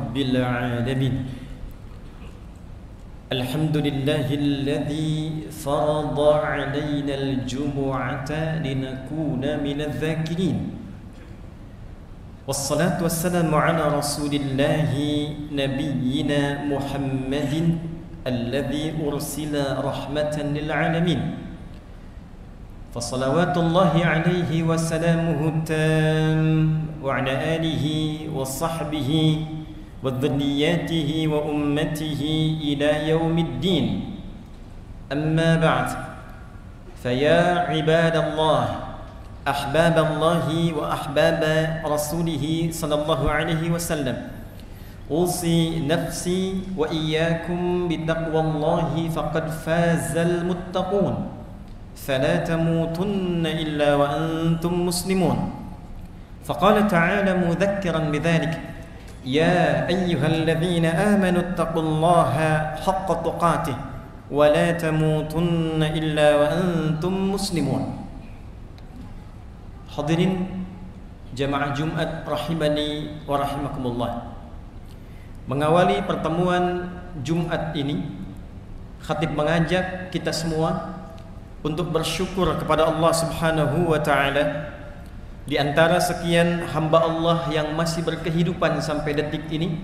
رب العالمين. الحمد لله الذي فرض علينا الجمعة لنكون من الذاكرين، والصلاة والسلام على رسول الله نبينا محمد الذي أرسل رحمة للعالمين، فصلوات الله عليه وسلامه التام وعلى آله وصحبه وذرياته وأمته إلى يوم الدين. أما بعد، فيا عباد الله أحباب الله وأحباب رسوله صلى الله عليه وسلم، أوصي نفسي وإياكم بتقوى الله فقد فاز المتقون، فلا تموتن إلا وأنتم مسلمون. فقال تعالى مذكرا بذلك: يا أيها الذين آمنوا اتقوا الله حق تقاته ولا تموتن إلا وأنتم مسلمون. Hadirin jamaah Jumat rahimani wa rahimakumullah. Mengawali pertemuan Jumat ini, khatib mengajak kita semua untuk bersyukur kepada Allah Subhanahu wa taala. Di antara sekian hamba Allah yang masih berkehidupan sampai detik ini,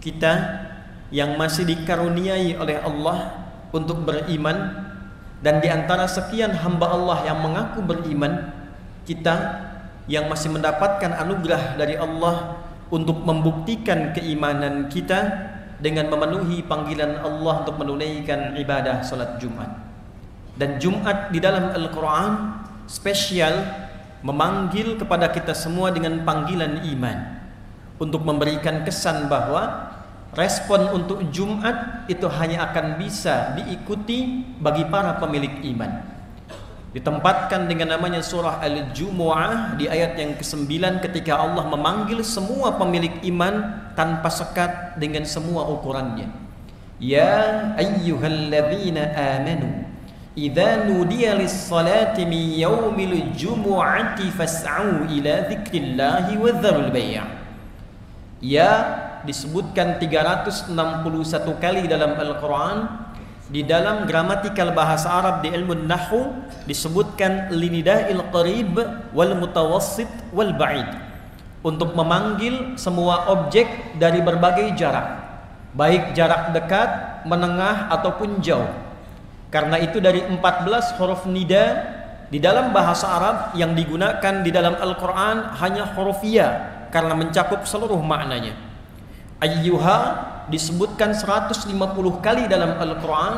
kita yang masih dikaruniai oleh Allah untuk beriman, dan di antara sekian hamba Allah yang mengaku beriman, kita yang masih mendapatkan anugerah dari Allah untuk membuktikan keimanan kita dengan memenuhi panggilan Allah untuk menunaikan ibadah salat Jumat. Dan Jumat di dalam Al-Quran spesial memanggil kepada kita semua dengan panggilan iman, untuk memberikan kesan bahwa respon untuk Jumat itu hanya akan bisa diikuti bagi para pemilik iman. Ditempatkan dengan namanya surah Al-Jumu'ah di ayat yang ke-9 ketika Allah memanggil semua pemilik iman tanpa sekat dengan semua ukurannya. Ya ayyuhalladzina amanu idza nudiya lis-salati min yaumil jumu'ati fas'au ila dzikrillahi wa dzarul bai'. Ya disebutkan 361 kali dalam Al-Quran. Di dalam gramatikal bahasa Arab di ilmu nahwu disebutkan linida'il qarib wal mutawassit wal ba'id, untuk memanggil semua objek dari berbagai jarak, baik jarak dekat, menengah ataupun jauh. Karena itu dari 14 huruf nida di dalam bahasa Arab yang digunakan di dalam Al-Quran hanya huruf ya, karena mencakup seluruh maknanya. Ayyuha disebutkan 150 kali dalam Al-Quran.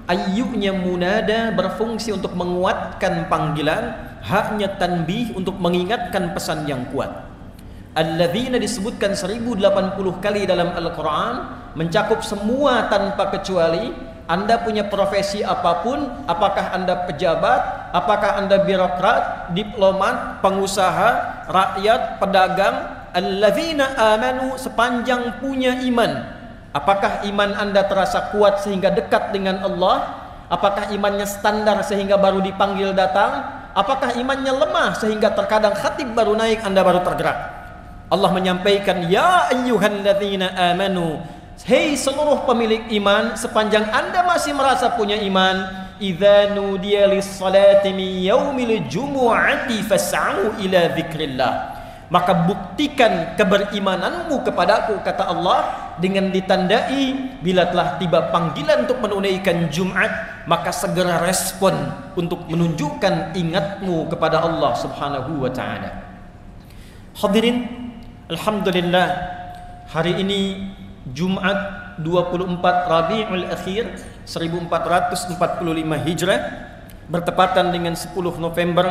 Ayyunya munada berfungsi untuk menguatkan panggilan, haknya tanbih untuk mengingatkan pesan yang kuat. Alladzina disebutkan 1080 kali dalam Al-Quran, mencakup semua tanpa kecuali. Anda punya profesi apapun, apakah Anda pejabat, apakah Anda birokrat, diplomat, pengusaha, rakyat, pedagang, alladzina amanu, sepanjang punya iman. Apakah iman Anda terasa kuat sehingga dekat dengan Allah? Apakah imannya standar sehingga baru dipanggil datang? Apakah imannya lemah sehingga terkadang khatib baru naik Anda baru tergerak? Allah menyampaikan, ya ayyuhalladzina amanu, hei seluruh pemilik iman, sepanjang Anda masih merasa punya iman, idza nudiya lis-salati min yaumil jumu'ati fas'au ila dzikrillah, maka buktikan keberimananmu kepadaku, kata Allah, dengan ditandai bila telah tiba panggilan untuk menunaikan Jumat, maka segera respon untuk menunjukkan ingatmu kepada Allah Subhanahu wa taala. Hadirin, alhamdulillah, hari ini Jumat 24 Rabiul Akhir 1445 Hijrah, bertepatan dengan 10 November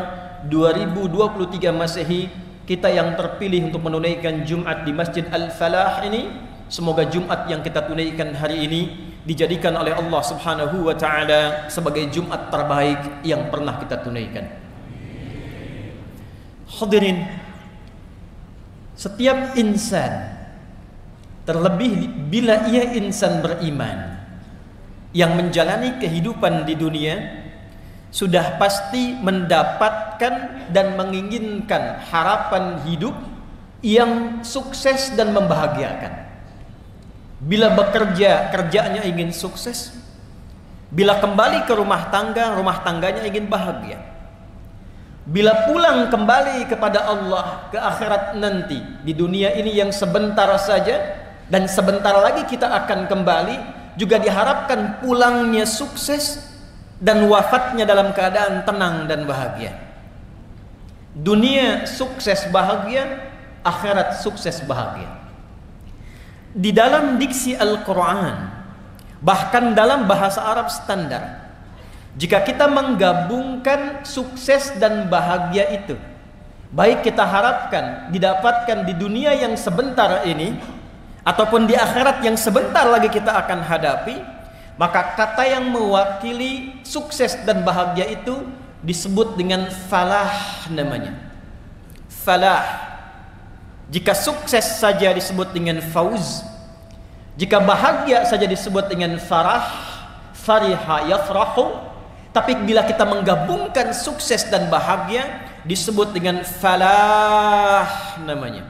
2023 Masehi. Kita yang terpilih untuk menunaikan Jumat di Masjid Al-Falah ini, semoga Jumat yang kita tunaikan hari ini dijadikan oleh Allah Subhanahu wa taala sebagai Jumat terbaik yang pernah kita tunaikan. Hadirin, setiap insan, terlebih bila ia insan beriman yang menjalani kehidupan di dunia, sudah pasti mendapatkan dan menginginkan harapan hidup yang sukses dan membahagiakan. Bila bekerja, kerjanya ingin sukses. Bila kembali ke rumah tangganya ingin bahagia. Bila pulang kembali kepada Allah ke akhirat nanti, di dunia ini yang sebentar saja dan sebentar lagi kita akan kembali, juga diharapkan pulangnya sukses dan wafatnya dalam keadaan tenang dan bahagia. Dunia sukses bahagia, akhirat sukses bahagia. Di dalam diksi Al-Quran, bahkan dalam bahasa Arab standar, jika kita menggabungkan sukses dan bahagia itu, baik kita harapkan didapatkan di dunia yang sebentar ini ataupun di akhirat yang sebentar lagi kita akan hadapi, maka kata yang mewakili sukses dan bahagia itu disebut dengan falah namanya. Falah. Jika sukses saja disebut dengan fauz, jika bahagia saja disebut dengan farah, fariha yafrahu. Tapi bila kita menggabungkan sukses dan bahagia disebut dengan falah namanya.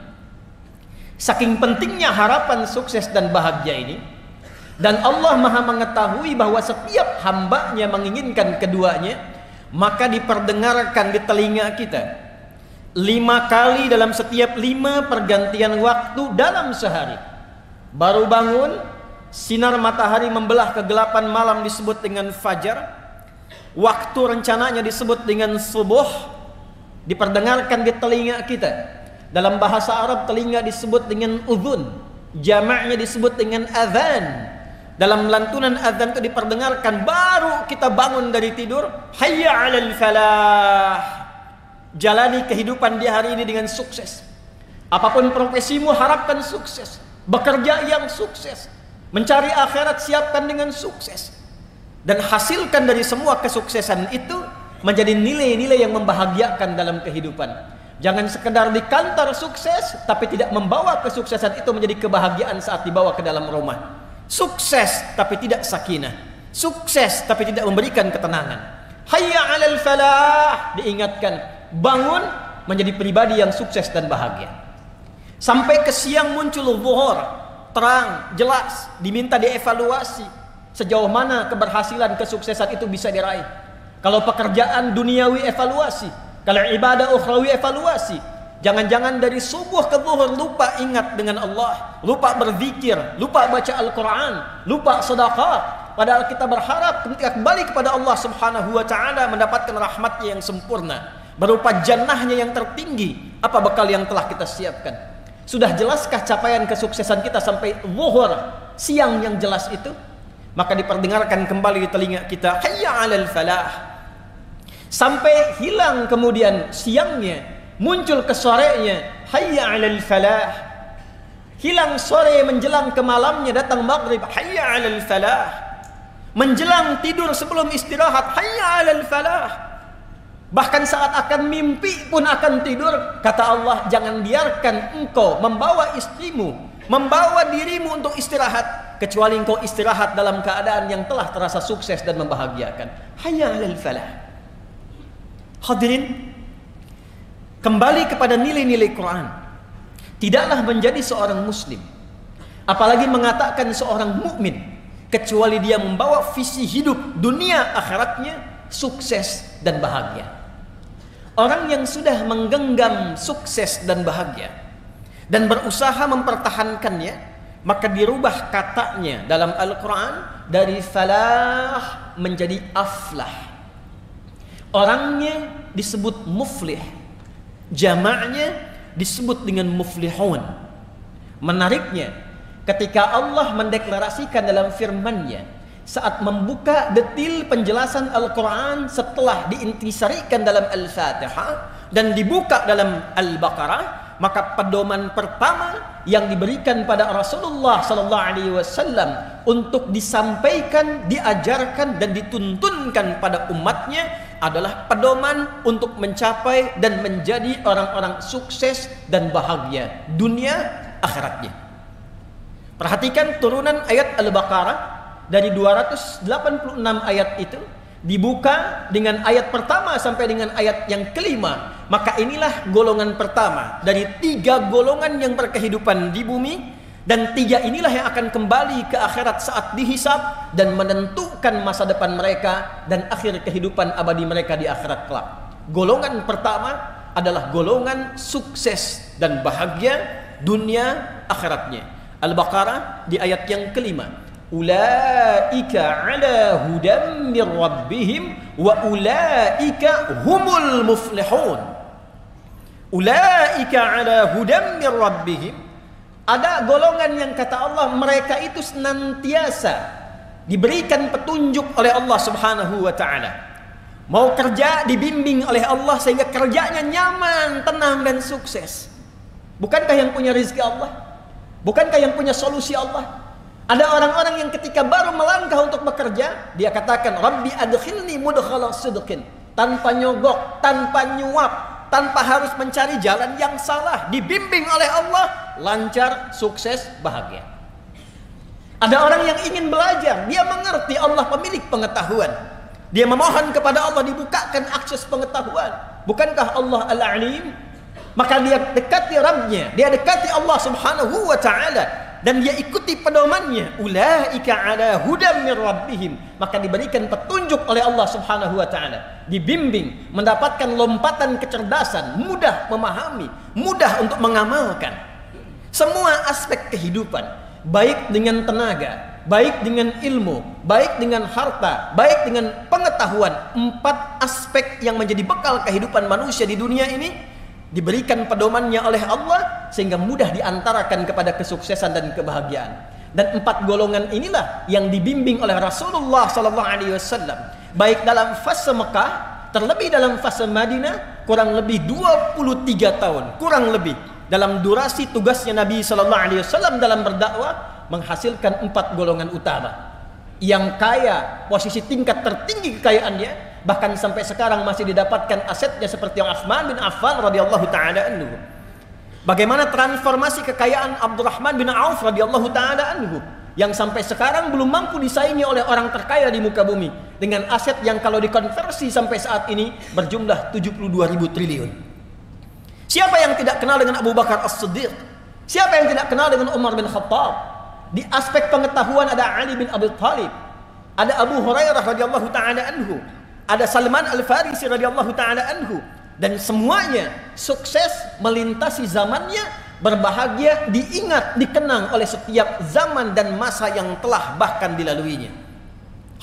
Saking pentingnya harapan sukses dan bahagia ini, dan Allah Maha mengetahui bahwa setiap hambanya menginginkan keduanya, maka diperdengarkan di telinga kita 5 kali dalam setiap 5 pergantian waktu dalam sehari. Baru bangun, sinar matahari membelah kegelapan malam disebut dengan fajar. Waktu rencananya disebut dengan subuh, diperdengarkan di telinga kita. Dalam bahasa Arab telinga disebut dengan udhun, jamaknya disebut dengan azan. Dalam lantunan azan itu diperdengarkan baru kita bangun dari tidur, hayya 'alal falah. Jalani kehidupan di hari ini dengan sukses. Apapun profesimu harapkan sukses. Bekerja yang sukses. Mencari akhirat siapkan dengan sukses. Dan hasilkan dari semua kesuksesan itu menjadi nilai-nilai yang membahagiakan dalam kehidupan. Jangan sekedar di kantor sukses tapi tidak membawa kesuksesan itu menjadi kebahagiaan saat dibawa ke dalam rumah. Sukses tapi tidak sakinah. Sukses tapi tidak memberikan ketenangan. Hayya 'alal falah, diingatkan, bangun menjadi pribadi yang sukses dan bahagia. Sampai ke siang muncul zuhur, terang, jelas, diminta dievaluasi sejauh mana keberhasilan kesuksesan itu bisa diraih. Kalau pekerjaan duniawi evaluasi, kalau ibadah ukhrawi evaluasi. Jangan-jangan dari subuh ke zuhur lupa ingat dengan Allah, lupa berzikir, lupa baca Al-Quran, lupa sedekah. Padahal kita berharap ketika kembali kepada Allah Subhanahu wa ta'ala mendapatkan rahmatnya yang sempurna berupa jannahnya yang tertinggi. Apa bekal yang telah kita siapkan? Sudah jelaskah capaian kesuksesan kita sampai zuhur, siang yang jelas itu? Maka diperdengarkan kembali di telinga kita, hayya 'alal falah. Sampai hilang kemudian siangnya, muncul ke sorenya, hayya 'alal falah. Hilang sore menjelang ke malamnya, datang maghrib, hayya 'alal falah. Menjelang tidur sebelum istirahat, hayya 'alal falah. Bahkan saat akan mimpi pun akan tidur, kata Allah, jangan biarkan engkau membawa istrimu, membawa dirimu untuk istirahat, kecuali engkau istirahat dalam keadaan yang telah terasa sukses dan membahagiakan. Hayya 'alal falah. Hadirin, kembali kepada nilai-nilai Quran. Tidaklah menjadi seorang muslim, apalagi mengatakan seorang mukmin, kecuali dia membawa visi hidup dunia akhiratnya sukses dan bahagia. Orang yang sudah menggenggam sukses dan bahagia dan berusaha mempertahankannya, maka dirubah katanya dalam Al-Quran dari falah menjadi aflah. Orangnya disebut muflih, jamaknya disebut dengan muflihun. Menariknya, ketika Allah mendeklarasikan dalam firman-Nya saat membuka detil penjelasan Al-Quran setelah diintisarikan dalam Al-Fatihah dan dibuka dalam Al-Baqarah, maka pedoman pertama yang diberikan pada Rasulullah SAW untuk disampaikan, diajarkan dan dituntunkan pada umatnya adalah pedoman untuk mencapai dan menjadi orang-orang sukses dan bahagia dunia akhiratnya. Perhatikan turunan ayat Al-Baqarah. Dari 286 ayat itu dibuka dengan ayat pertama sampai dengan ayat yang kelima. Maka inilah golongan pertama dari 3 golongan yang berkehidupan di bumi Dan 3 inilah yang akan kembali ke akhirat saat dihisab dan menentukan masa depan mereka dan akhir kehidupan abadi mereka di akhirat kelak. Golongan pertama adalah golongan sukses dan bahagia dunia akhiratnya. Al-Baqarah di ayat yang kelima. Ulaika ala hudam mir rabbihim wa ulaika humul muflihun. Ulaika ala hudam mir rabbihim. Ada golongan yang kata Allah mereka itu senantiasa diberikan petunjuk oleh Allah Subhanahu wa taala. Mau kerja dibimbing oleh Allah sehingga kerjanya nyaman, tenang dan sukses. Bukankah yang punya rezeki Allah? Bukankah yang punya solusi Allah? Ada orang-orang yang ketika baru melangkah untuk bekerja, dia katakan, Rabbi adkhilni mudkhala sidqin. Tanpa nyogok, tanpa nyuap, tanpa harus mencari jalan yang salah, dibimbing oleh Allah, lancar, sukses, bahagia. Ada orang yang ingin belajar, dia mengerti Allah pemilik pengetahuan. Dia memohon kepada Allah dibukakan akses pengetahuan. Bukankah Allah Al-Alim? Maka dia dekati Rabbnya, dia dekati Allah Subhanahu wa ta'ala, dan dia ikuti pedomannya. Ulaika ala hudam mir rabbihim. Maka diberikan petunjuk oleh Allah Subhanahu wa ta'ala, dibimbing, mendapatkan lompatan kecerdasan, mudah memahami, mudah untuk mengamalkan semua aspek kehidupan, baik dengan tenaga, baik dengan ilmu, baik dengan harta, baik dengan pengetahuan. 4 aspek yang menjadi bekal kehidupan manusia di dunia ini diberikan pedomannya oleh Allah sehingga mudah diantarakan kepada kesuksesan dan kebahagiaan. Dan 4 golongan inilah yang dibimbing oleh Rasulullah SAW, baik dalam fase Mekah, terlebih dalam fase Madinah, kurang lebih 23 tahun, kurang lebih dalam durasi tugasnya Nabi SAW dalam berdakwah, menghasilkan 4 golongan utama yang kaya, posisi tingkat tertinggi kekayaannya, bahkan sampai sekarang masih didapatkan asetnya seperti yang Utsman bin Affan radhiyallahu taala anhu. Bagaimana transformasi kekayaan Abdurrahman bin Auf radhiyallahu taala anhu yang sampai sekarang belum mampu disaingi oleh orang terkaya di muka bumi dengan aset yang kalau dikonversi sampai saat ini berjumlah 72.000 triliun. Siapa yang tidak kenal dengan Abu Bakar As-Siddiq? Siapa yang tidak kenal dengan Umar bin Khattab? Di aspek pengetahuan ada Ali bin Abi Thalib, ada Abu Hurairah radhiyallahu taala anhu, ada Salman Al-Farisi radhiyallahu taala anhu, dan semuanya sukses melintasi zamannya, berbahagia, diingat, dikenang oleh setiap zaman dan masa yang telah bahkan dilaluinya.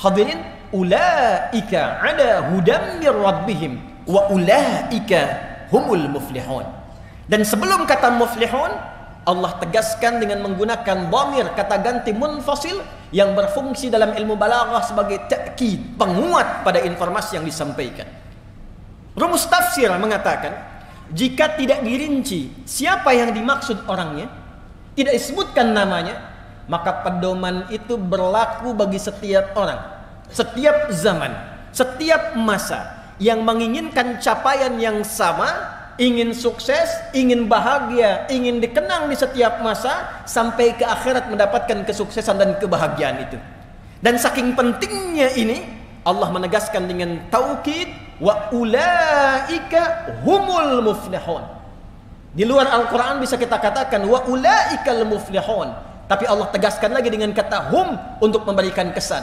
Hadirin, ulaika ala hudam mir rabbihim wa ulaika humul muflihun. Dan sebelum kata muflihun, Allah tegaskan dengan menggunakan dhamir, kata ganti munfasil yang berfungsi dalam ilmu balaghah sebagai ta'kid, penguat pada informasi yang disampaikan. Rumus tafsir mengatakan, jika tidak dirinci siapa yang dimaksud orangnya, tidak disebutkan namanya, maka pedoman itu berlaku bagi setiap orang, setiap zaman, setiap masa yang menginginkan capaian yang sama, ingin sukses, ingin bahagia, ingin dikenang di setiap masa sampai ke akhirat mendapatkan kesuksesan dan kebahagiaan itu. Dan saking pentingnya ini, Allah menegaskan dengan taukid, wa ulaika humul muflihun. Di luar Al-Quran bisa kita katakan wa ulaikal muflihun, tapi Allah tegaskan lagi dengan kata hum untuk memberikan kesan.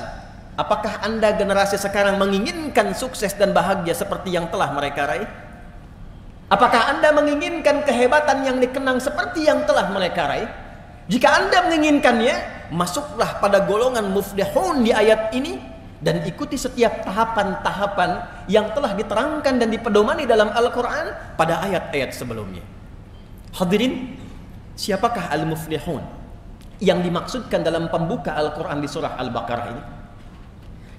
Apakah Anda generasi sekarang menginginkan sukses dan bahagia seperti yang telah mereka raih? Apakah Anda menginginkan kehebatan yang dikenang seperti yang telah mereka raih? Jika Anda menginginkannya, masuklah pada golongan muflihun di ayat ini dan ikuti setiap tahapan-tahapan yang telah diterangkan dan dipedomani dalam Al-Quran pada ayat-ayat sebelumnya. Hadirin, siapakah al-muflihun yang dimaksudkan dalam pembuka Al-Quran di surah Al-Baqarah ini?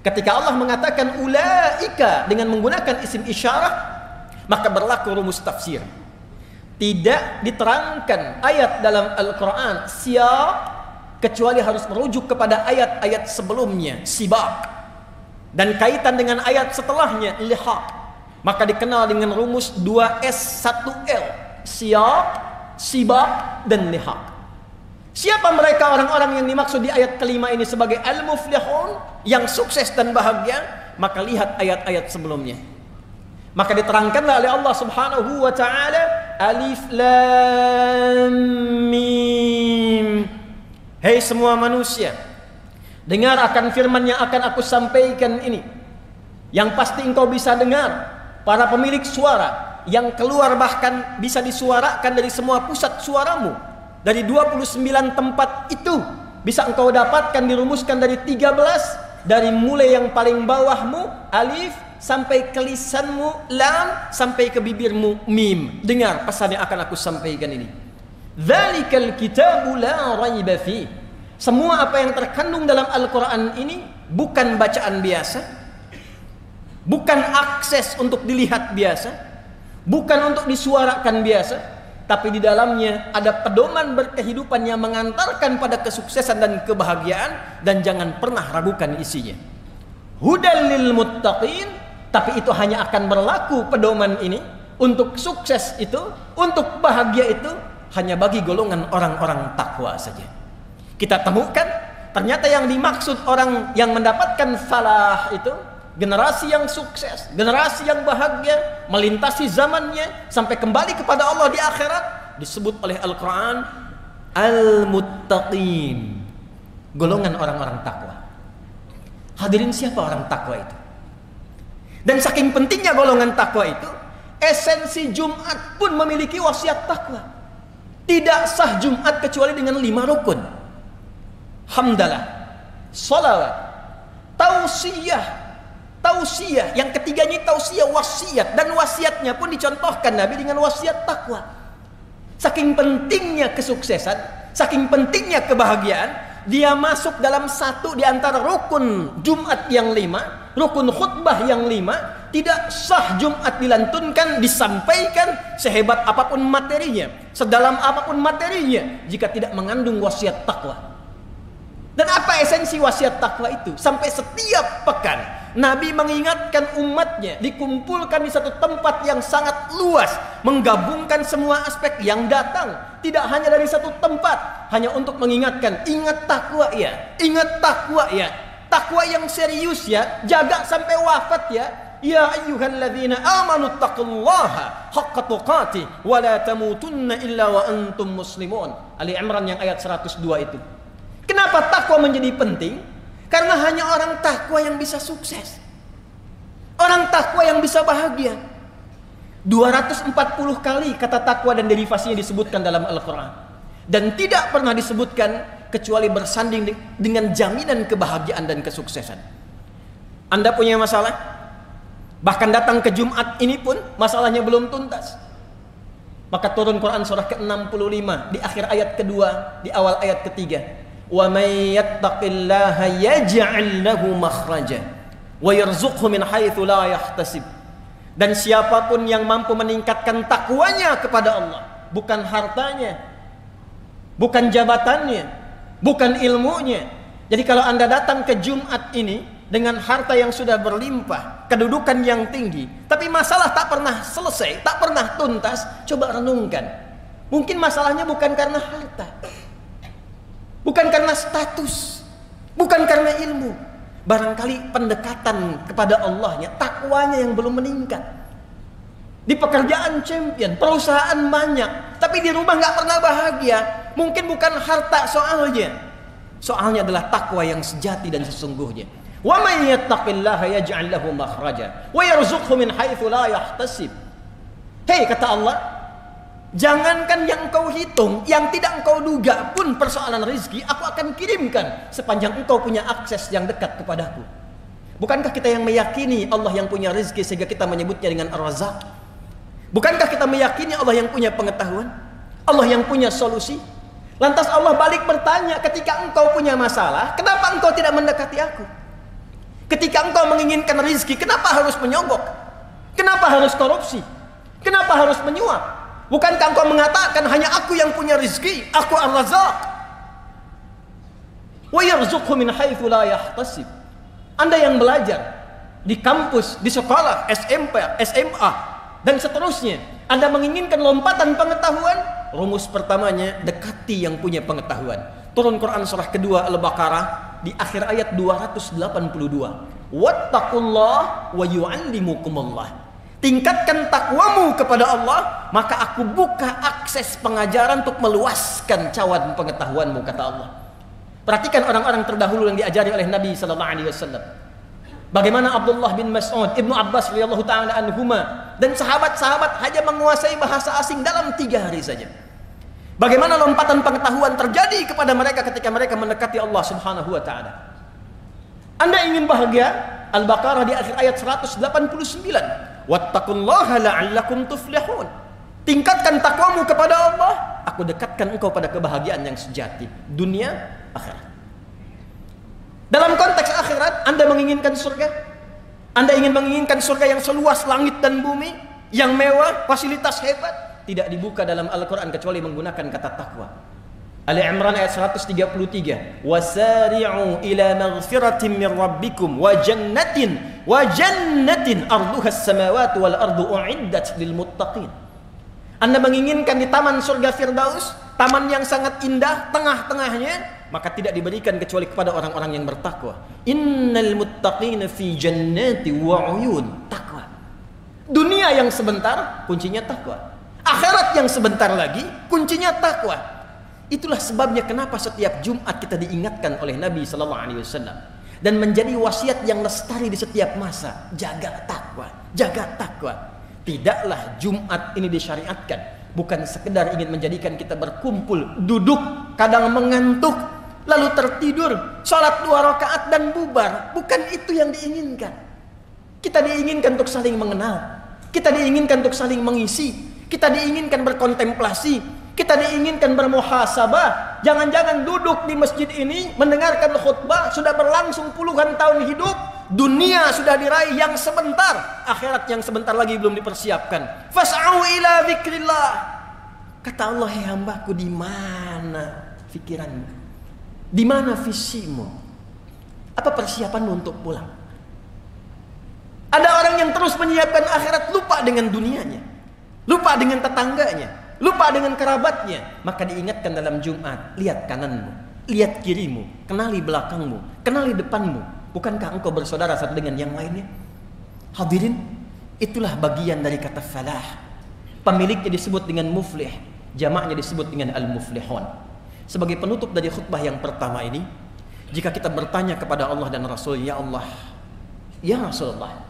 Ketika Allah mengatakan ulaika dengan menggunakan isim isyarah, maka berlaku rumus tafsir. Tidak diterangkan ayat dalam Al-Quran siyaq kecuali harus merujuk kepada ayat-ayat sebelumnya, sibaq, dan kaitan dengan ayat setelahnya, lihaq. Maka dikenal dengan rumus 2S 1L, siyaq, sibaq, dan lihaq. Siapa mereka orang-orang yang dimaksud di ayat kelima ini sebagai al-muflihun, yang sukses dan bahagia? Maka lihat ayat-ayat sebelumnya. Maka diterangkanlah oleh Allah Subhanahu wa taala, alif lam mim, Hei semua manusia, dengar akan firman yang akan aku sampaikan ini. Yang pasti engkau bisa dengar, para pemilik suara yang keluar bahkan bisa disuarakan dari semua pusat suaramu. Dari 29 tempat itu bisa engkau dapatkan, dirumuskan dari 13, dari mulai yang paling bawahmu alif sampai ke lisanmu lam, sampai ke bibirmu mim. Dengar pesan yang akan aku sampaikan ini. Dzalikal kitabu la raiba fi. Semua apa yang terkandung dalam Al-Quran ini bukan bacaan biasa, bukan akses untuk dilihat biasa, bukan untuk disuarakan biasa, tapi di dalamnya ada pedoman berkehidupan yang mengantarkan pada kesuksesan dan kebahagiaan, dan jangan pernah ragukan isinya. Hudal lil muttaqin, tapi itu hanya akan berlaku pedoman ini untuk sukses itu, untuk bahagia itu hanya bagi golongan orang-orang takwa saja. Kita temukan ternyata yang dimaksud orang yang mendapatkan falah itu generasi yang sukses, generasi yang bahagia, melintasi zamannya sampai kembali kepada Allah di akhirat, disebut oleh Al-Quran al-muttaqin, golongan orang-orang takwa. Hadirin, siapa orang takwa itu? Dan saking pentingnya golongan takwa itu, esensi Jumat pun memiliki wasiat takwa. Tidak sah Jumat kecuali dengan 5 rukun. Hamdalah, salawat, tausiyah. Tausiyah, yang ketiganya tausiyah wasiat, dan wasiatnya pun dicontohkan Nabi dengan wasiat takwa. Saking pentingnya kesuksesan, saking pentingnya kebahagiaan, dia masuk dalam satu di antara rukun Jumat yang 5, rukun khutbah yang 5. Tidak sah Jumat dilantunkan, disampaikan sehebat apapun materinya, sedalam apapun materinya, jika tidak mengandung wasiat takwa. Dan apa esensi wasiat takwa itu? Sampai setiap pekan Nabi mengingatkan umatnya, dikumpulkan di satu tempat yang sangat luas, menggabungkan semua aspek yang datang, tidak hanya dari satu tempat, hanya untuk mengingatkan, ingat takwa ya, ingat takwa ya, takwa yang serius ya, jaga sampai wafat ya. Ya ayyuhalladzina amanu taqullaha haqqa tuqatih wa la tamutunna illa wa antum muslimun. Ali Imran yang ayat 102 itu. Kenapa takwa menjadi penting? Karena hanya orang takwa yang bisa sukses, orang takwa yang bisa bahagia. 240 kali kata takwa dan derivasinya disebutkan dalam Al-Quran, dan tidak pernah disebutkan kecuali bersanding dengan jaminan kebahagiaan dan kesuksesan. Anda punya masalah, bahkan datang ke Jumat ini pun masalahnya belum tuntas, maka turun Quran surah ke-65 di akhir ayat kedua, di awal ayat ketiga. Wa may yattaqillaha yaj'al lahu makhraja wa yarzuqhu min haitsu la yahtasib. Dan siapapun yang mampu meningkatkan takwanya kepada Allah, bukan hartanya, bukan jabatannya, bukan ilmunya. Jadi kalau Anda datang ke Jumat ini dengan harta yang sudah berlimpah, kedudukan yang tinggi, tapi masalah tak pernah selesai, tak pernah tuntas, coba renungkan. Mungkin masalahnya bukan karena harta, bukan karena status, bukan karena ilmu. Barangkali pendekatan kepada Allahnya, takwanya yang belum meningkat. Di pekerjaan champion, perusahaan banyak, tapi di rumah nggak pernah bahagia. Mungkin bukan harta soalnya, soalnya adalah takwa yang sejati dan sesungguhnya. Wa may yattaqillaha yaj'al lahu makhraja wa yarzuqhu min haitsu la yahtasib. Hei, kata Allah, jangankan yang engkau hitung, yang tidak engkau duga pun persoalan rezeki aku akan kirimkan sepanjang engkau punya akses yang dekat kepadaku. Bukankah kita yang meyakini Allah yang punya rezeki sehingga kita menyebutnya dengan Ar-Razzaq? Bukankah kita meyakini Allah yang punya pengetahuan, Allah yang punya solusi? Lantas Allah balik bertanya, ketika engkau punya masalah, kenapa engkau tidak mendekati aku? Ketika engkau menginginkan rezeki, kenapa harus menyogok? Kenapa harus korupsi? Kenapa harus menyuap? Bukankah engkau mengatakan hanya aku yang punya rezeki, aku Ar-Razzaq? Wa yarzuqhu min haitsu la yahtasib. Anda yang belajar di kampus, di sekolah, SMP, SMA dan seterusnya, Anda menginginkan lompatan pengetahuan, rumus pertamanya dekati yang punya pengetahuan. Turun Quran surah kedua Al-Baqarah di akhir ayat 282. Wattaqullah wa yu'allimukumullah. Tingkatkan takwamu kepada Allah, maka aku buka akses pengajaran untuk meluaskan cawan pengetahuanmu, kata Allah. Perhatikan orang-orang terdahulu yang diajari oleh Nabi sallallahu alaihi wasallam. Bagaimana Abdullah bin Mas'ud, Ibnu Abbas radhiyallahu taala anhuma, dan sahabat-sahabat hanya menguasai bahasa asing dalam 3 hari saja. Bagaimana lompatan pengetahuan terjadi kepada mereka ketika mereka mendekati Allah Subhanahu wa taala. Anda ingin bahagia? Al-Baqarah di akhir ayat 189. Wattaqullaha la'allakum tuflihun. Tingkatkan takwamu kepada Allah, aku dekatkan engkau pada kebahagiaan yang sejati, dunia, akhirat. Dalam konteks akhirat, Anda menginginkan surga? Anda ingin menginginkan surga yang seluas langit dan bumi, yang mewah, fasilitas hebat? Tidak dibuka dalam Al-Quran kecuali menggunakan kata takwa. Ali Imran ayat 133. Wasari'u ila maghfiratin min rabbikum wa jannatin arduha as-samawati wal ardu u'iddat lil muttaqin. Anda menginginkan di taman surga Firdaus, taman yang sangat indah, tengah-tengahnya, maka tidak diberikan kecuali kepada orang-orang yang bertakwa. Innal muttaqina fi jannati wa uyun. Takwa. Dunia yang sebentar, kuncinya takwa. Akhirat yang sebentar lagi, kuncinya takwa. Itulah sebabnya kenapa setiap Jumat kita diingatkan oleh Nabi sallallahu alaihi wasallam dan menjadi wasiat yang lestari di setiap masa. Jaga takwa, jaga takwa. Tidaklah Jumat ini disyariatkan bukan sekedar ingin menjadikan kita berkumpul, duduk, kadang mengantuk, lalu tertidur, sholat 2 rakaat dan bubar. Bukan itu yang diinginkan. Kita diinginkan untuk saling mengenal, kita diinginkan untuk saling mengisi, kita diinginkan berkontemplasi, kita diinginkan bermuhasabah. Jangan-jangan duduk di masjid ini mendengarkan khutbah sudah berlangsung puluhan tahun hidup, dunia sudah diraih yang sebentar, akhirat yang sebentar lagi belum dipersiapkan. Fas'au ila dzikrillah. Kata Allah, "Hai hambaku, di mana pikiranmu? Di mana visimu? Apa persiapanmu untuk pulang?" Ada orang yang terus menyiapkan akhirat, lupa dengan dunianya, lupa dengan tetangganya, lupa dengan kerabatnya. Maka diingatkan dalam Jumat, lihat kananmu, lihat kirimu, kenali belakangmu, kenali depanmu. Bukankah engkau bersaudara satu dengan yang lainnya? Hadirin, itulah bagian dari kata falah. Pemiliknya disebut dengan muflih, jamaknya disebut dengan al-muflihun. Sebagai penutup dari khutbah yang pertama ini, jika kita bertanya kepada Allah dan Rasul, ya Allah, ya Rasulullah,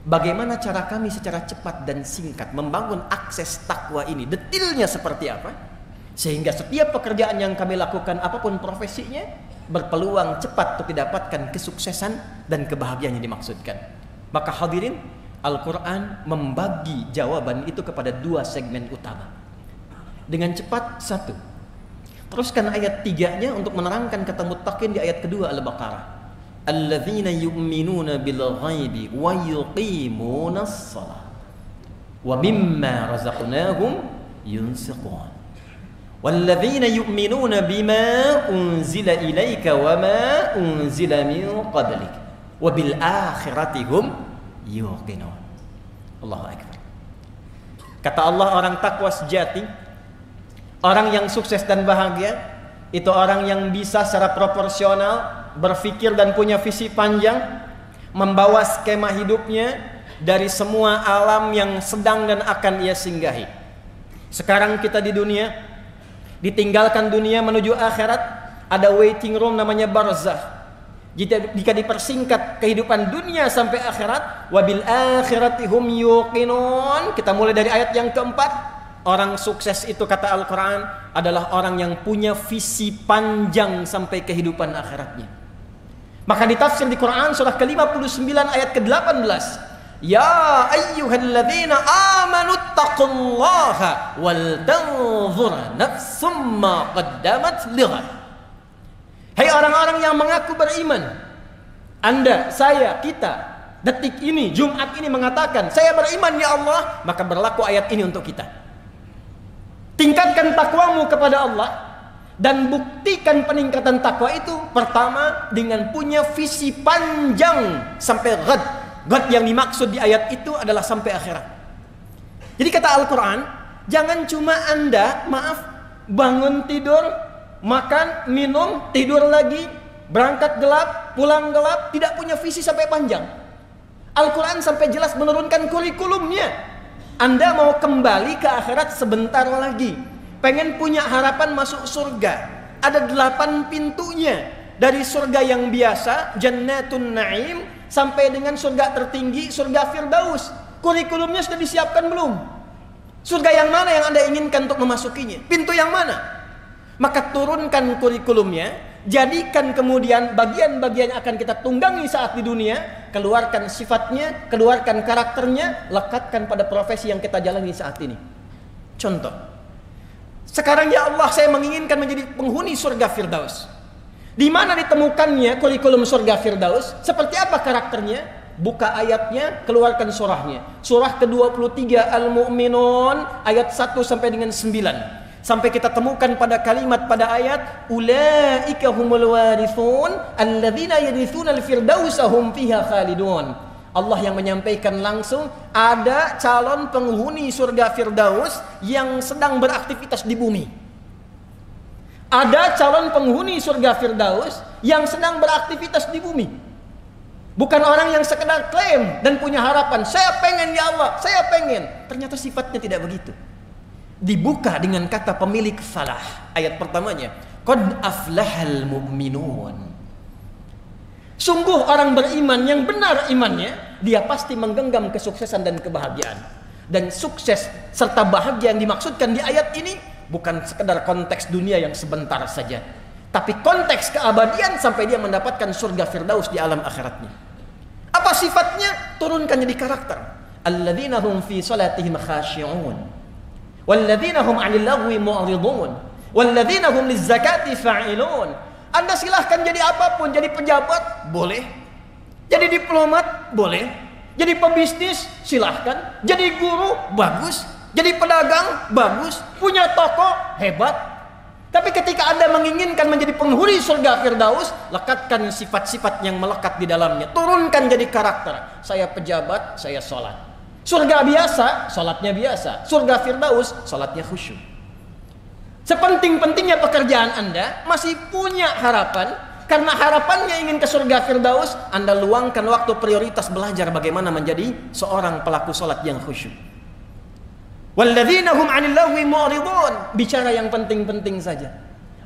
bagaimana cara kami secara cepat dan singkat membangun akses takwa ini? Detilnya seperti apa? Sehingga setiap pekerjaan yang kami lakukan, apapun profesinya, berpeluang cepat untuk didapatkan kesuksesan dan kebahagiaan yang dimaksudkan. Maka hadirin, Al-Quran membagi jawaban itu kepada 2 segmen utama. Dengan cepat, 1. Teruskan ayat 3-nya untuk menerangkan kata muttaqin di ayat kedua Al-Baqarah. Alladzina yu'minuna bil ghaibi wa yuqimunas shalah wa mimma razaqnahum yunfiqun. Walladzina yu'minuna bima unzila ilaika wa ma unzila min qablik wa bil akhirati hum yuqinun. Allahu akbar. Kata Allah, orang takwa sejati, orang yang sukses dan bahagia, itu orang yang bisa secara proporsional berpikir dan punya visi panjang, membawa skema hidupnya dari semua alam yang sedang dan akan ia singgahi. Sekarang kita di dunia, ditinggalkan dunia menuju akhirat, ada waiting room namanya barzakh. Jika dipersingkat kehidupan dunia sampai akhirat, wabil akhirati hum yuqinun. Kita mulai dari ayat yang keempat. Orang sukses itu, kata Al-Quran, adalah orang yang punya visi panjang sampai kehidupan akhiratnya. Maka ditafsir di Quran surah ke-59 ayat ke-18. Ya ayyuhalladzina amanu taqullaha wal tanzur nafsum ma qaddamat lighad. Hai orang-orang yang mengaku beriman, Anda, saya, kita, detik ini, Jumat ini mengatakan, saya beriman ya Allah, maka berlaku ayat ini untuk kita. Tingkatkan takwamu kepada Allah dan buktikan peningkatan takwa itu pertama dengan punya visi panjang sampai ghad. Ghad yang dimaksud di ayat itu adalah sampai akhirat. Jadi kata Al-Quran, jangan cuma Anda, bangun tidur, makan, minum, tidur lagi, berangkat gelap, pulang gelap, tidak punya visi sampai panjang. Al-Quran sampai jelas menurunkan kurikulumnya. Anda mau kembali ke akhirat sebentar lagi, pengen punya harapan masuk surga, ada 8 pintunya. Dari surga yang biasa, Jannatun Naim, sampai dengan surga tertinggi, surga Firdaus. Kurikulumnya sudah disiapkan belum? Surga yang mana yang Anda inginkan untuk memasukinya? Pintu yang mana? Maka turunkan kurikulumnya, jadikan kemudian bagian-bagian yang akan kita tunggangi saat di dunia, keluarkan sifatnya, keluarkan karakternya, lekatkan pada profesi yang kita jalani saat ini. Contoh, sekarang ya Allah, saya menginginkan menjadi penghuni surga Firdaus. Di mana ditemukannya kurikulum surga Firdaus? Seperti apa karakternya? Buka ayatnya, keluarkan surahnya. Surah ke-23 Al-Mu'minun ayat 1 sampai dengan 9. Sampai kita temukan pada kalimat pada ayat ulaika humul warithun alladzina yarithuna al-firdausa hum fiha khalidun. Allah yang menyampaikan langsung ada calon penghuni surga Firdaus yang sedang beraktivitas di bumi. Ada calon penghuni surga Firdaus yang sedang beraktivitas di bumi. Bukan orang yang sekedar klaim dan punya harapan, saya pengen ya Allah, saya pengen. Ternyata sifatnya tidak begitu. Dibuka dengan kata pemilik falah. Ayat pertamanya, qad aflahal mu'minun. Sungguh orang beriman yang benar imannya, dia pasti menggenggam kesuksesan dan kebahagiaan. Dan sukses serta bahagia yang dimaksudkan di ayat ini bukan sekedar konteks dunia yang sebentar saja, tapi konteks keabadian sampai dia mendapatkan surga Firdaus di alam akhiratnya. Apa sifatnya? Turunkan jadi karakter. Alladzina hum fi salatihim khashi'un, walladzina hum 'anil lagwi mu'ridun, walladzina hum lizzakati fa'ilun. Anda silahkan jadi apapun, jadi pejabat boleh, jadi diplomat boleh, jadi pebisnis silahkan, jadi guru bagus, jadi pedagang bagus, punya toko hebat. Tapi ketika Anda menginginkan menjadi penghuni surga Firdaus, lekatkan sifat-sifat yang melekat di dalamnya. Turunkan jadi karakter. Saya pejabat, saya sholat. Surga biasa, sholatnya biasa. Surga Firdaus, sholatnya khusyuk. Sepenting-pentingnya pekerjaan Anda, masih punya harapan. Karena harapannya ingin ke surga Firdaus, Anda luangkan waktu prioritas belajar bagaimana menjadi seorang pelaku sholat yang khusyuk. Walladzina hum 'anil lagwi mu'ridun. Bicara yang penting-penting saja,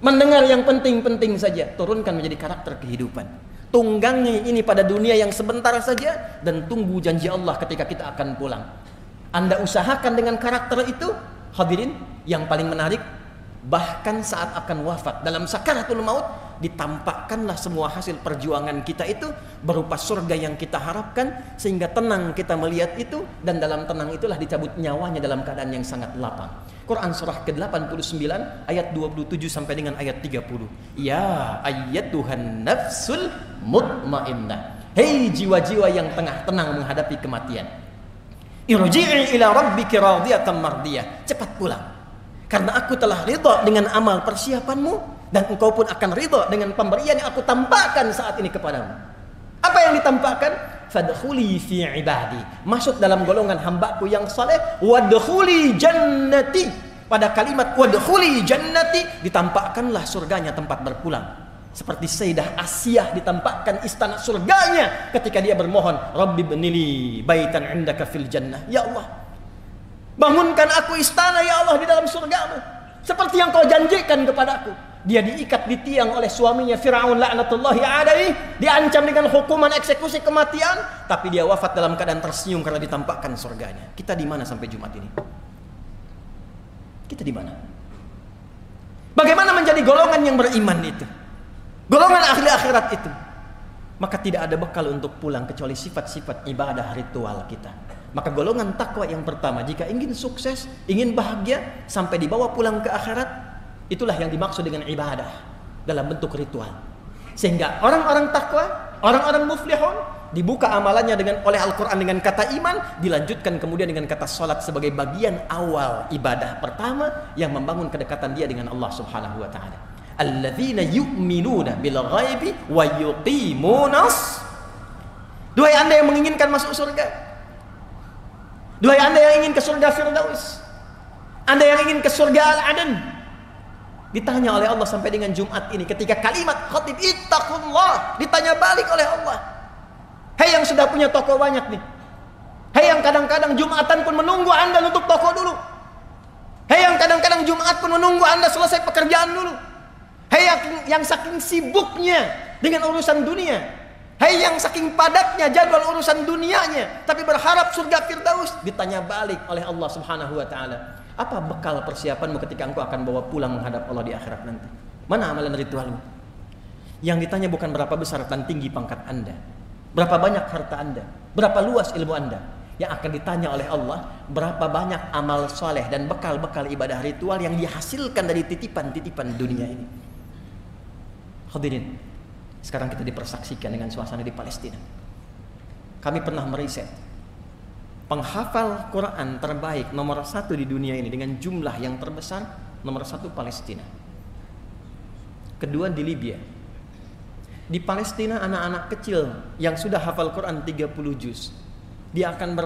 mendengar yang penting-penting saja. Turunkan menjadi karakter kehidupan. Tunggangi ini pada dunia yang sebentar saja, dan tunggu janji Allah ketika kita akan pulang. Anda usahakan dengan karakter itu. Hadirin, yang paling menarik, bahkan saat akan wafat, dalam sakaratul maut, ditampakkanlah semua hasil perjuangan kita itu berupa surga yang kita harapkan, sehingga tenang kita melihat itu, dan dalam tenang itulah dicabut nyawanya dalam keadaan yang sangat lapang. Quran surah ke-89 ayat 27 sampai dengan ayat 30. Ya ayyatuhan nafsul mutmainnah. Hei jiwa-jiwa yang tengah tenang menghadapi kematian. Irji'i ila rabbiki radiyatan mardiyah. Cepat pulang, karena aku telah ridha dengan amal persiapanmu, dan engkau pun akan ridha dengan pemberian yang aku tampakkan saat ini kepadamu. Apa yang ditampakkan? Fadkhuli fi ibadi. Masuk dalam golongan hambaku yang saleh. Wadkhuli jannati. Pada kalimat wadkhuli jannati ditampakkanlah surganya, tempat berpulang. Seperti Sayyidah Asiyah ditampakkan istana surganya ketika dia bermohon, Rabbi bnili baitan indaka fil jannah. Ya Allah, bangunkan aku istana ya Allah di dalam surgamu, seperti yang kau janjikan kepadaku. Dia diikat di tiang oleh suaminya Fir'aun laknatullahi alaihi, diancam dengan hukuman eksekusi kematian, tapi dia wafat dalam keadaan tersenyum karena ditampakkan surganya. Kita di mana sampai Jumat ini? Kita di mana? Bagaimana menjadi golongan yang beriman itu? Golongan ahli akhirat itu? Maka tidak ada bekal untuk pulang kecuali sifat-sifat ibadah ritual kita. Maka golongan takwa yang pertama, jika ingin sukses, ingin bahagia, sampai dibawa pulang ke akhirat, itulah yang dimaksud dengan ibadah dalam bentuk ritual. Sehingga orang-orang takwa, orang-orang muflihun, dibuka amalannya oleh Al-Quran dengan kata iman, dilanjutkan kemudian dengan kata salat sebagai bagian awal ibadah pertama yang membangun kedekatan dia dengan Allah Subhanahu wa taala. Alladzina yu'minuna bil ghaibi wa yuqimunas. Duhai Anda yang menginginkan masuk surga, duhai Anda yang ingin ke surga Firdaus, Anda yang ingin ke surga Al-Adan, ditanya oleh Allah sampai dengan Jumat ini, ketika kalimat khatib ittaqullah ditanya balik oleh Allah. Hei yang sudah punya toko banyak nih, hei yang kadang-kadang Jumatan pun menunggu Anda nutup toko dulu, hei yang kadang-kadang Jumat pun menunggu Anda selesai pekerjaan dulu, Hai yang saking sibuknya dengan urusan dunia, hai yang saking padatnya jadwal urusan dunianya, tapi berharap surga Firdaus, ditanya balik oleh Allah Subhanahu wa taala, apa bekal persiapanmu ketika engkau akan bawa pulang menghadap Allah di akhirat nanti? Mana amalan ritualmu? Yang ditanya bukan berapa besar dan tinggi pangkat Anda, berapa banyak harta Anda, berapa luas ilmu Anda. Yang akan ditanya oleh Allah, berapa banyak amal soleh dan bekal-bekal ibadah ritual yang dihasilkan dari titipan-titipan dunia ini. Hadirin, sekarang kita dipersaksikan dengan suasana di Palestina. Kami pernah meriset, penghafal Quran terbaik nomor 1 di dunia ini dengan jumlah yang terbesar, nomor 1 Palestina. Kedua di Libya. Di Palestina anak-anak kecil yang sudah hafal Quran 30 juz, dia akan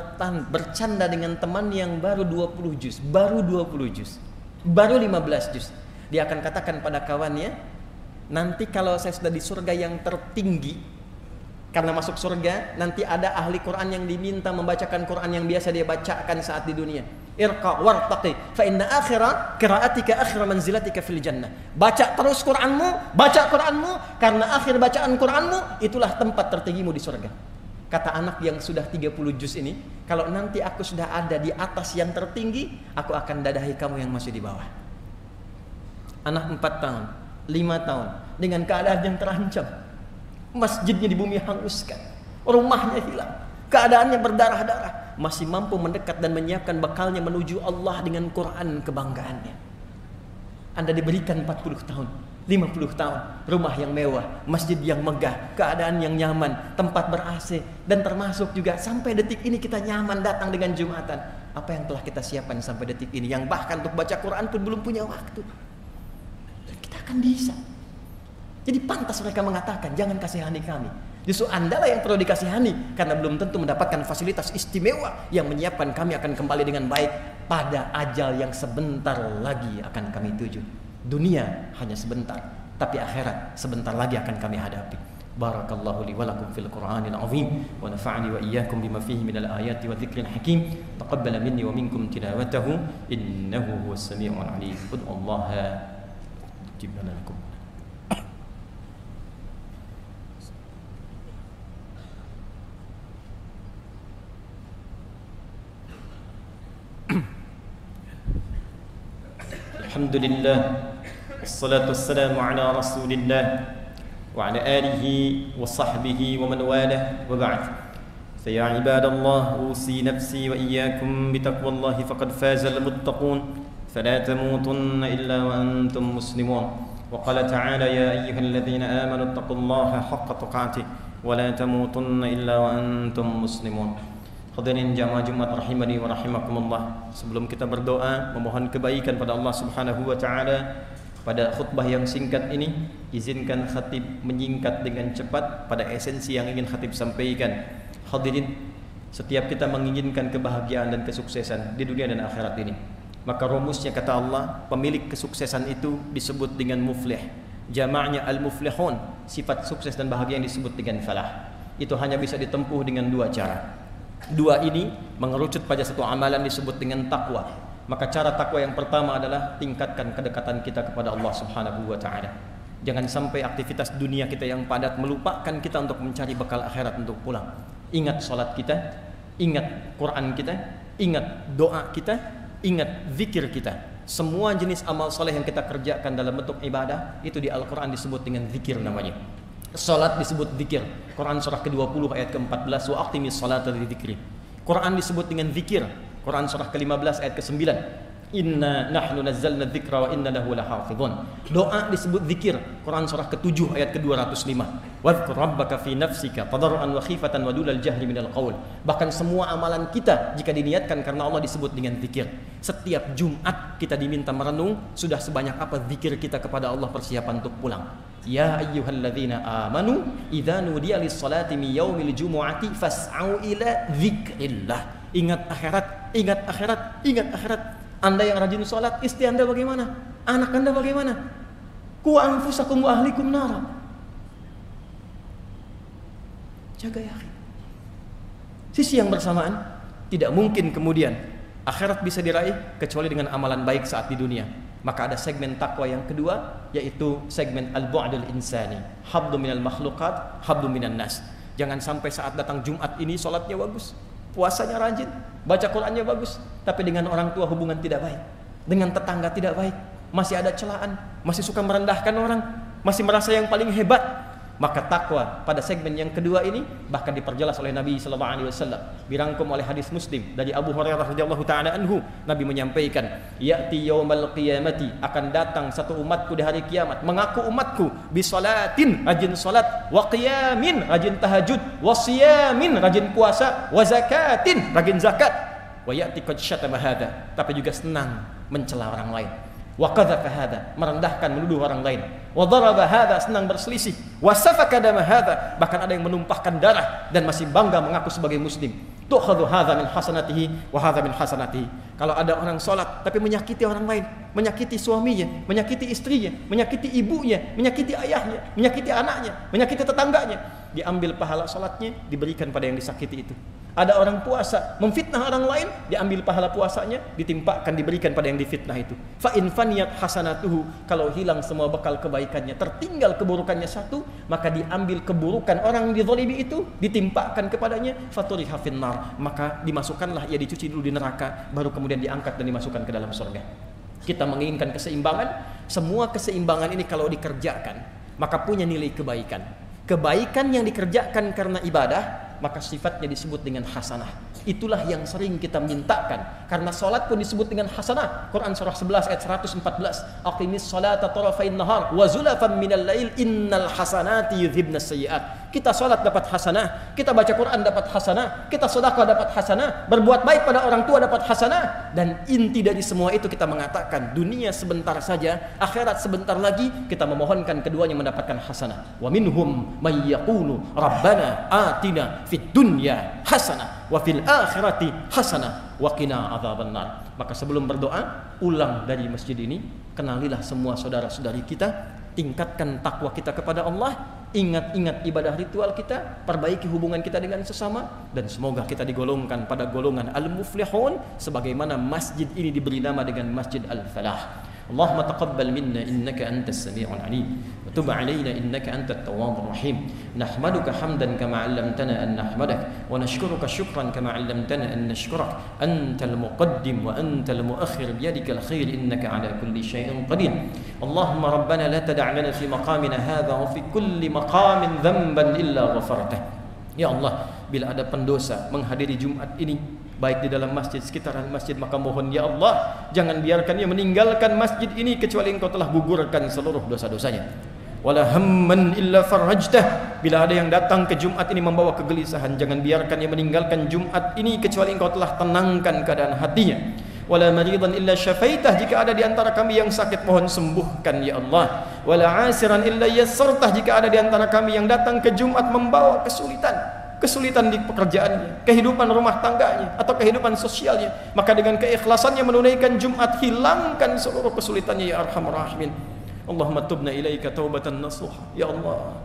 bercanda dengan teman yang baru 20 juz, baru 20 juz, baru 15 juz. Dia akan katakan pada kawannya, nanti kalau saya sudah di surga yang tertinggi, karena masuk surga nanti ada ahli Quran yang diminta membacakan Quran yang biasa dia bacakan saat di dunia. Irqa wartaqi fa inna akhira qiraatika akhira manzilatika fil jannah. Baca terus Quranmu, baca Quranmu, karena akhir bacaan Quranmu itulah tempat tertinggimu di surga. Kata anak yang sudah 30 juz ini, kalau nanti aku sudah ada di atas yang tertinggi, aku akan dadahi kamu yang masih di bawah. Anak 4 tahun, 5 tahun, dengan keadaan yang terancam, masjidnya di bumi hanguskan, rumahnya hilang, keadaannya berdarah-darah, masih mampu mendekat dan menyiapkan bekalnya menuju Allah dengan Quran kebanggaannya. Anda diberikan 40 tahun, 50 tahun, rumah yang mewah, masjid yang megah, keadaan yang nyaman, tempat ber-AC, dan termasuk juga sampai detik ini kita nyaman datang dengan Jumatan. Apa yang telah kita siapkan sampai detik ini, yang bahkan untuk baca Quran pun belum punya waktu. Dan kita akan bisa. Jadi pantas mereka mengatakan, jangan kasihani kami. Justru Anda lah yang perlu dikasihani, karena belum tentu mendapatkan fasilitas istimewa yang menyiapkan kami akan kembali dengan baik pada ajal yang sebentar lagi akan kami tuju. Dunia hanya sebentar, tapi akhirat sebentar lagi akan kami hadapi. Barakallahu li wa lakum fil Qur'anil azim wa nafa'ani wa iyyakum bima fihi minal ayati wa dzikril hakim. Taqabbala minni wa minkum tilawatahu innahu huwas samiul alim. Ud'ullaha jibna lakum. Alhamdulillah, wassalatu wassalamu ala rasulillah wa ala alihi wa sahbihi wa man walah, wa ba'd. Fa ya ibadallah, usi nafsi wa iyyakum bitaqwallahi faqad faza al-muttaqun, fala tamutunna illa wa antum muslimun. Wa qala ta'ala ya ayyuhalladhina amanu taqullaha haqqa tuqatih wa la tamutunna illa wa antum muslimun. Hadirin jamaah Jumat rahimani wa rahimakumullah. Sebelum kita berdoa memohon kebaikan pada Allah Subhanahu wa taala, pada khutbah yang singkat ini izinkan khatib menyingkat dengan cepat pada esensi yang ingin khatib sampaikan. Hadirin, setiap kita menginginkan kebahagiaan dan kesuksesan di dunia dan akhirat ini, maka rumusnya kata Allah, pemilik kesuksesan itu disebut dengan muflih. Jamaknya al-muflihun, sifat sukses dan bahagia yang disebut dengan falah. Itu hanya bisa ditempuh dengan 2 cara. 2 ini mengerucut pada satu amalan disebut dengan takwa. Maka cara takwa yang pertama adalah tingkatkan kedekatan kita kepada Allah Subhanahu wa taala. Jangan sampai aktivitas dunia kita yang padat melupakan kita untuk mencari bekal akhirat untuk pulang. Ingat salat kita, ingat Quran kita, ingat doa kita, ingat zikir kita. Semua jenis amal soleh yang kita kerjakan dalam bentuk ibadah itu di Al-Quran disebut dengan zikir namanya. Salat disebut zikir. Quran surah ke-20 ayat ke-14, wa aqimis salata li dzikri. Quran disebut dengan zikir. Quran surah ke-15 ayat ke-9, inna nahnu nazzalna dzikra wa inna lahu lahafizun. Doa disebut zikir. Quran surah ke-7 ayat ke-205, wadhkur rabbaka fi nafsika tadarruan wa khifatan wa dunal jahri minal qaul. Bahkan semua amalan kita jika diniatkan karena Allah disebut dengan zikir. Setiap Jumat kita diminta merenung sudah sebanyak apa zikir kita kepada Allah persiapan untuk pulang. Ya ayyuhalladzina amanu idza nudiya lis-salati min yaumil jumu'ati fas'au ila dzikrillah. Ingat akhirat, ingat akhirat, ingat akhirat. Anda yang rajin salat, istri Anda bagaimana? Anak Anda bagaimana? Qu anfusakum wa ahlikum nara. Jaga ya akhi. Sisi yang bersamaan, tidak mungkin kemudian akhirat bisa diraih kecuali dengan amalan baik saat di dunia. Maka ada segmen takwa yang kedua, yaitu segmen al-bu'dul insani, habdu minal makhluqat, habdu minan nas. Jangan sampai saat datang Jumat ini sholatnya bagus, puasanya rajin, baca Qur'annya bagus, tapi dengan orang tua hubungan tidak baik, dengan tetangga tidak baik, masih ada celaan, masih suka merendahkan orang, masih merasa yang paling hebat. Maka takwa pada segmen yang kedua ini bahkan diperjelas oleh Nabi sallallahu alaihi wasallam, dirangkum oleh hadis Muslim dari Abu Hurairah radhiyallahu taala anhu. Nabi menyampaikan, "Ya'ti yaumal qiyamati, akan datang satu umatku di hari kiamat, mengaku umatku bi salatin, rajin salat, wa qiyamin, rajin tahajud, wa siyamin, rajin puasa, wa zakatin, rajin zakat, wa ya'ti qad syatama hadza, tapi juga senang mencela orang lain. Wa qadhafa hadza, merendahkan, menuduh orang lain. Wa daraba hadza, senang berselisih. Wa safaka dama hadza, bahkan ada yang menumpahkan darah dan masih bangga mengaku sebagai muslim. Tu'khadhu hadza min hasanatihi wa hadza min hasanatihi." Kalau ada orang salat tapi menyakiti orang lain, menyakiti suaminya, menyakiti istrinya, menyakiti ibunya, menyakiti ayahnya, menyakiti anaknya, menyakiti tetangganya, diambil pahala salatnya, diberikan pada yang disakiti itu. Ada orang puasa memfitnah orang lain, diambil pahala puasanya, ditimpakan, diberikan pada yang difitnah itu. Fa in faniyat hasanatuhu, kalau hilang semua bekal kebaikannya, tertinggal keburukannya satu, maka diambil keburukan orang yang dizalimi itu, ditimpakan kepadanya, faturiha finnar, maka dimasukkanlah ia, dicuci dulu di neraka, baru kemudian diangkat dan dimasukkan ke dalam surga. Kita menginginkan keseimbangan. Semua keseimbangan ini kalau dikerjakan, maka punya nilai kebaikan. Kebaikan yang dikerjakan karena ibadah, maka sifatnya disebut dengan hasanah. Itulah yang sering kita mintakan. Karena salat pun disebut dengan hasanah. Quran surah 11 ayat 114. Aqimis salata tarafain nahar wa zulafan minal lail innal hasanati yudhibnas sayyi'at. Kita salat dapat hasanah, kita baca Quran dapat hasanah, kita sedekah dapat hasanah, berbuat baik pada orang tua dapat hasanah. Dan inti dari semua itu kita mengatakan dunia sebentar saja, akhirat sebentar lagi, kita memohonkan keduanya mendapatkan hasanah. Wa minhum may yaqulu rabbana atina fid dunya hasanah wa fil akhirati hasanah wa qina adzabannar. Maka sebelum berdoa, ulang dari masjid ini, kenalilah semua saudara-saudari kita, tingkatkan takwa kita kepada Allah, ingat-ingat ibadah ritual kita, perbaiki hubungan kita dengan sesama, dan semoga kita digolongkan pada golongan al-muflihun, sebagaimana masjid ini diberi nama dengan Masjid Al-Falah. Allahumma taqabbal minna innaka antas sami'ul alim wa tub 'alaina innaka antat tawwabur rahim. Nahmaduka hamdan kama 'allamtana an nahmadak wa nashkuruka shukran kama 'allamtana an nashkurak. Antal muqaddim wa antal muakhir biyadikal khair innaka 'ala kulli syai'in qadir. Allahumma rabbana la tada' lana fi maqamina hadha wa fi kulli maqamin dhanban illa ghafartah. Ya Allah, bila ada pendosa menghadiri Jumat ini, baik di dalam masjid, sekitaran masjid, maka mohon ya Allah, jangan biarkan ia meninggalkan masjid ini kecuali Engkau telah gugurkan seluruh dosa-dosanya. Wala hamman illa farajtah, bila ada yang datang ke Jumat ini membawa kegelisahan, jangan biarkan ia meninggalkan Jumat ini kecuali Engkau telah tenangkan keadaan hatinya. Wala maridan illa syafaitah, jika ada di antara kami yang sakit, mohon sembuhkan ya Allah. Wala asiran illa yassartah, jika ada di antara kami yang datang ke Jumat membawa kesulitan di pekerjaannya, kehidupan rumah tangganya, atau kehidupan sosialnya, maka dengan keikhlasannya menunaikan Jumat, hilangkan seluruh kesulitannya ya Arhamar Rahimin. Allahumma tubna ilaika taubatan nasuha. Ya Allah,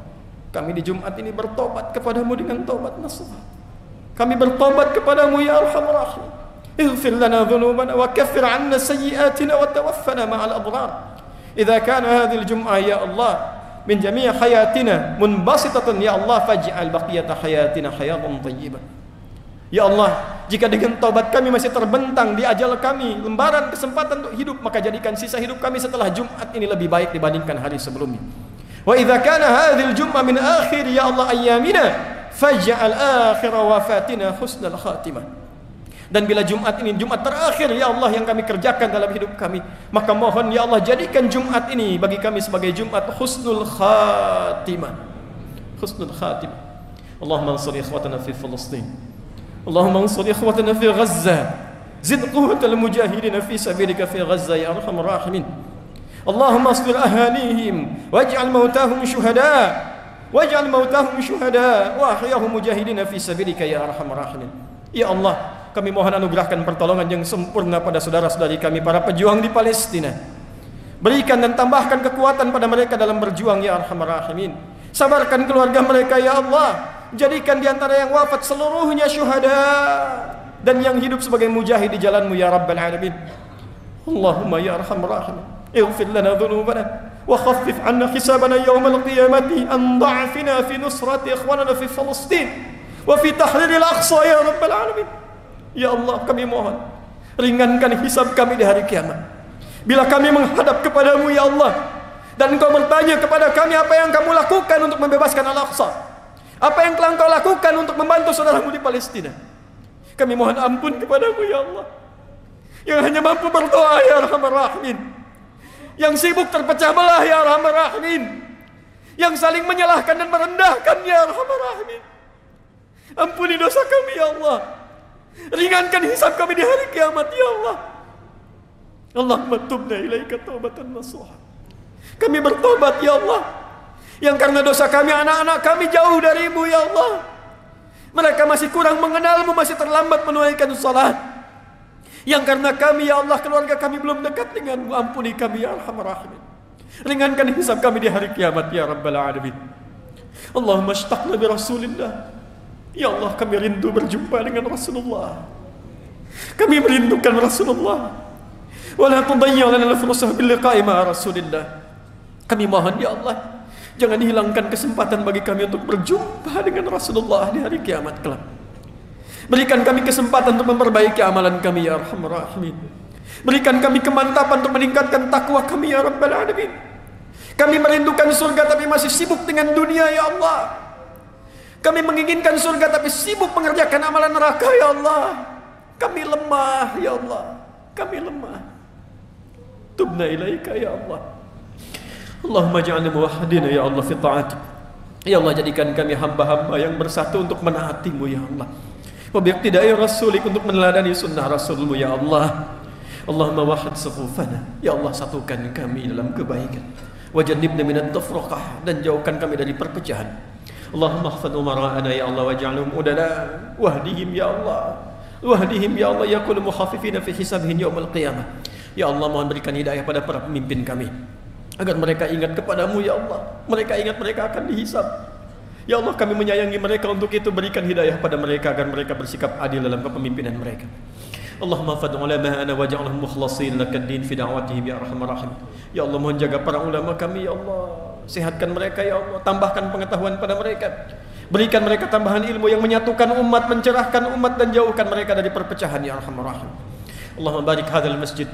kami di Jumat ini bertobat kepadamu dengan taubat nasuha. Kami bertobat kepadamu ya Arhamar Rahimin. Ighfir lana dhunubana wa kaffir 'anna sayyi'atina wa tawaffana ma'al abrar. Idza kana hadhihi al-jum'ah ya Allah min jami' hayatina munbasitatan ya Allah, faj'al baqiyata hayatina hayatan thayyibah. Ya Allah, jika dengan taubat kami masih terbentang di ajal kami lembaran kesempatan untuk hidup, maka jadikan sisa hidup kami setelah Jumat ini lebih baik dibandingkan hari sebelumnya. Wa idza kana hadhihi al-jum'ah min akhir ya Allah ayyamina, faj'al akhir wafatina husnal khatimah. Dan bila Jumat ini Jumat terakhir ya Allah yang kami kerjakan dalam hidup kami, maka mohon ya Allah, jadikan Jumat ini bagi kami sebagai Jumat husnul khatimah. Husnul khatimah. Allahumma ansur ikhwatana fi Palestin. Allahumma ansur ikhwatana fi Gaza. Zid quwwatal mujahidin fi sabilika fi Gaza ya arhamar rahimin. Allahumma aslir ahalihim waj'al mautahum syuhada. Waj'al mautahum syuhada wa ahyahum mujahidin fi sabilika ya arhamar rahimin. Ya Allah, kami mohon anugerahkan pertolongan yang sempurna pada saudara-saudari kami para pejuang di Palestina. Berikan dan tambahkan kekuatan pada mereka dalam berjuang ya Arhamar Rahimin. Sabarkan keluarga mereka ya Allah. Jadikan di antara yang wafat seluruhnya syuhada, dan yang hidup sebagai mujahid di jalan-Mu ya Rabbal Alamin. Allahumma ya Arhamar Rahimin. اغفر لنا ذنوبنا وخفف عنا حسابنا يوم القيامة عن ضعفنا في نصرة إخواننا في فلسطين وفي تحرير الأقصى يا رب العالمين. Ya Allah, kami mohon ringankan hisab kami di hari kiamat. Bila kami menghadap kepadamu ya Allah, dan Engkau bertanya kepada kami apa yang kamu lakukan untuk membebaskan Al-Aqsa, apa yang telah Engkau lakukan untuk membantu saudaramu di Palestina, kami mohon ampun kepadamu ya Allah, yang hanya mampu berdoa ya Arhamar Rahimin, yang sibuk terpecah belah ya Arhamar Rahimin, yang saling menyalahkan dan merendahkan ya Arhamar Rahimin. Ampuni dosa kami ya Allah, ringankan hisab kami di hari kiamat ya Allah. Allahumma tubna ilaika taubatan nasuha. Kami bertobat ya Allah, yang karena dosa kami anak-anak kami jauh darimu ya Allah. Mereka masih kurang mengenalmu, masih terlambat menunaikan salat. Yang karena kami ya Allah, keluarga kami belum dekat denganmu, ampuni kami ya Arhamar Rahimin. Ringankan hisab kami di hari kiamat ya Rabbal Alamin. Allahumma ashtaqna bi Rasulillah. Ya Allah, kami rindu berjumpa dengan Rasulullah. Kami merindukan Rasulullah. Wala tudayyi' lana al-fursah bil liqa'i ma Rasulillah. Kami mohon ya Allah, jangan hilangkan kesempatan bagi kami untuk berjumpa dengan Rasulullah di hari kiamat kelak. Berikan kami kesempatan untuk memperbaiki amalan kami ya Arhamar Rahimin. Berikan kami kemantapan untuk meningkatkan takwa kami ya Rabbal Alamin. Kami merindukan surga tapi masih sibuk dengan dunia ya Allah. Kami menginginkan surga tapi sibuk mengerjakan amalan neraka ya Allah. Kami lemah ya Allah, kami lemah. Tubna ilaika ya Allah. Allahumma ja'alna muwahhidina ya Allah fi ta'atik. Ya Allah, jadikan kami hamba-hamba yang bersatu untuk menaati-Mu ya Allah. Wa biiqtida'i rasulik, untuk meneladani sunnah Rasul-Mu ya Allah. Allahumma wahhid sufufana. Ya Allah, satukan kami dalam kebaikan. Wa jannibna minat tafraqah, dan jauhkan kami dari perpecahan. Allahumma ihfadh umara'ana ya Allah, waj'alhum udala wahdihim ya Allah. Wahdihim ya Allah ya kullu mukhafifina fi hisabihim yaumil qiyamah. Ya Allah, mohon berikan hidayah pada para pemimpin kami, agar mereka ingat kepadamu ya Allah. Mereka ingat mereka akan dihisab. Ya Allah, kami menyayangi mereka, untuk itu berikan hidayah pada mereka agar mereka bersikap adil dalam kepemimpinan mereka. Allahumma fad ulama'ana waj'alhum mukhlasin lakad-din fi da'watihim ya Arhamar Rahim. Ya Allah, mohon jaga para ulama kami ya Allah. Sehatkan mereka ya Allah, tambahkan pengetahuan pada mereka. Berikan mereka tambahan ilmu yang menyatukan umat, mencerahkan umat, dan jauhkan mereka dari perpecahan ya Arhamar Rahim. Allahumma barik hadzal masjid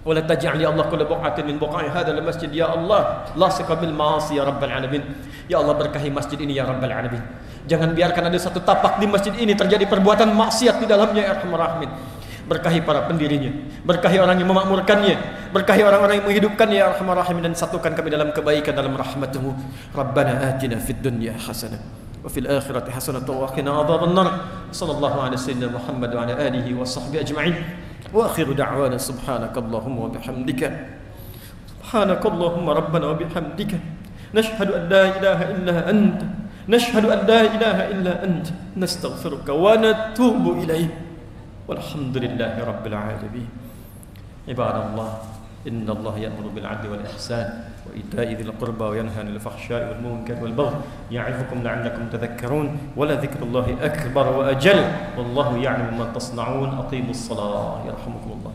wa la taj'al ya Allah kull buq'atin min buqa'i hadzal masjid ya Allah lasiqa bil ma'asi ya Rabbal Alamin. Ya Allah, berkahi masjid ini ya Rabbal Alamin. Jangan biarkan ada satu tapak di masjid ini terjadi perbuatan maksiat di dalamnya ya Arhamar Rahimin. Berkahi para pendirinya, berkahi orang yang memakmurkannya, berkahi orang-orang yang menghidupkannya ya Arhamar Rahimin, dan satukan kami dalam kebaikan, dalam rahmat-Mu. Rabbana atina fid dunya hasanah wa fil akhirati hasanah wa qina adzaban nar. Sallallahu alaihi wasallam Muhammad wa ala alihi wa sahbihi ajma'in. Wa akhiru da'wana subhanakallahumma wa bihamdika, subhanakallahumma rabbana wa bihamdika, nashhadu an la ilaha illa anta, nashhadu an la ilaha illa anta, nastaghfiruka wa natubu ilaik. Walhamdulillahi rabbil alamin. Ibadallah, inna Allah ya'muru bil 'adli wal ihsan wa ita'i dzil qurba wa yanha 'anil fahsya'i wal munkari wal baghi ya'izukum la'allakum tadhakkarun. Wa la dzikrullahi akbar wa ajal. Wallahu ya'lamu ma tasna'un. Aqimus shalah yarhamukumullah.